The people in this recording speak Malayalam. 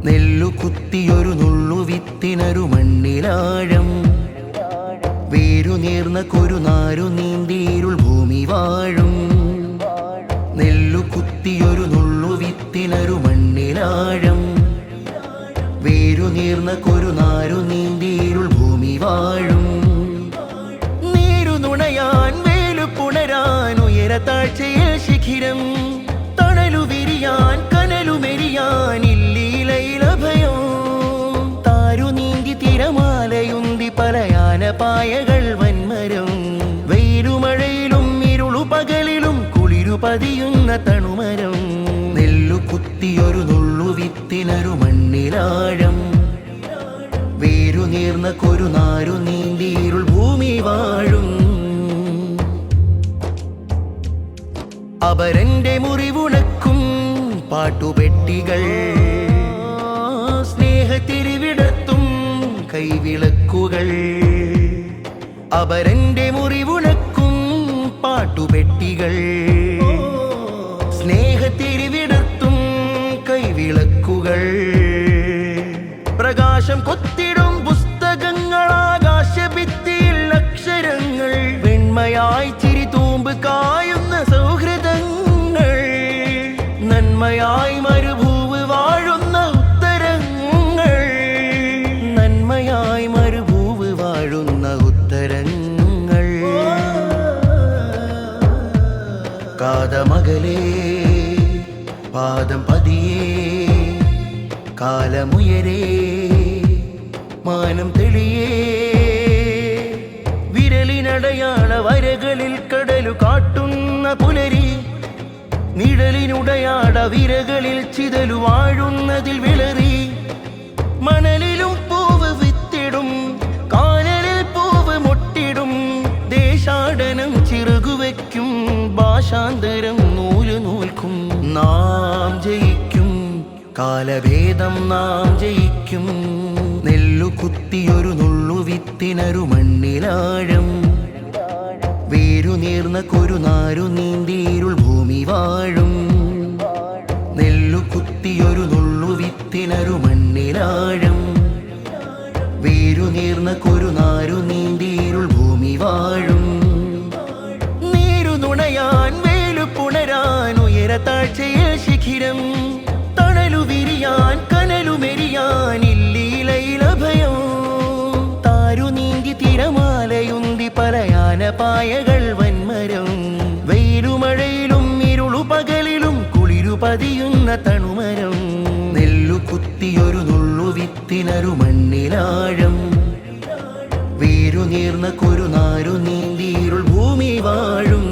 നെല്ലു കുത്തിയൊരു നുള്ളു വിത്തിനൊരു മണ്ണിലാഴം, വേരു നീർന്ന കൊരുനാരു നീന്തിയിരുൾ ഭൂമി വാഴും. നെല്ലു കുത്തിയൊരു നുള്ളു വിത്തിനൊരു മണ്ണിലാഴം, വേരു നീർന്ന കൊരുനാരു നീന്തിയിരുൾ ഭൂമി വാഴും. നീരു നുണയാൻ വേലു പുണരാൻ ഉയര താഴ്ചയിൽ ശിഖിരം, തണലു വിരിയാൻ കനലു മെരിയാൻ ഇല്ലീലഭയം. താരു നീന്തി തിരമാലയുന്തി പലയാന പായകൾ വന്മരം, വെയിലുമഴയിലും ഇരുളു പകലിലും കുളിരു പതിയുന്ന തണുമരം. നെല്ലു കുത്തിയൊരു നുള്ളു വിത്തിനൊരു മണ്ണിലാഴം, വേരു നീർന്ന കൊരുനാരു നീന്തിയിരുൾ ഭൂമി വാഴും. അപരന്റെ മുറിവുണക്കും പാട്ടുപെട്ടികൾ, സ്നേഹത്തിരിവിടത്തും കൈവിളക്കുകൾ. അപരന്റെ മുറിവുണക്കും പാട്ടുപെട്ടികൾ, സ്നേഹത്തിരിവിടത്തും കൈവിളക്കുകൾ. പ്രകാശം കൊത്തിടും പുസ്തകങ്ങൾ, ആകാശഭിത്തിയിൽ അക്ഷരങ്ങൾ. വെണ്മയായി ചിരി തൂമ്പ് കായുന്ന സൗഹൃദങ്ങൾ, നന്മയായി മരുഭൂവ് വാഴുന്ന ഉത്തരങ്ങൾ. നന്മയായി മരുഭൂവ് വാഴുന്ന ഉത്തരങ്ങൾ. കാതമകലേ പാദം പതിയേ, കാലമുയരേ മാനം തെളിയേ. വിരലിനടയാള വരകളിൽ കടലു കാട്ടുന്ന പുലരി, നിഴലിനുടയാട വിരകളിൽ ചിതലു വാഴുന്നതിൽ വിളറി. മണലിലും പൂവ് വിത്തിടും, കാനലിൽ പൂവ് മൊട്ടിടും. ദേശാടനം ചിറകുവയ്ക്കും, ഭാഷാന്തരം നൂല് നൂൽക്കും. നാം ജയിക്കും, കാലഭേദം നാം ജയിക്കും. നെല്ലു കുത്തിയൊരു നുള്ളു വിത്തിനൊരു മണ്ണിലാഴം, വേരു നീർന്ന കൊരുനാരു നീന്തിയിരുൾ ഭൂമി വാഴും. നെല്ലു കുത്തിയൊരു നുള്ളു വിത്തിനൊരു മണ്ണിലാഴം, വേരു നീർന്ന കൊരുനാരു നീന്തിയിരുൾ ഭൂമി വാഴും. നീരു നുണയാൻ വേലു പുണരാൻ ഉയര താഴ്ചയിൽ ശിഖിരം, തണലു വിരിയാൻ കനലു മെരിയാൻ ഇല്ലീലഭയം. താരു നീന്തി തിരമാലയുന്തി പലയാന പായകൾ വന്മരം, വെയിലുമഴയിലും ഇരുളു പകലിലും കുളിരു പതിയുന്ന തണുമരം. നെല്ലു കുത്തിയൊരു നുള്ളു വിത്തിനൊരു മണ്ണിലാഴം, വേരു നീർന്ന കൊരുനാരു നീന്തിയിരുൾ ഭൂമി വാഴും.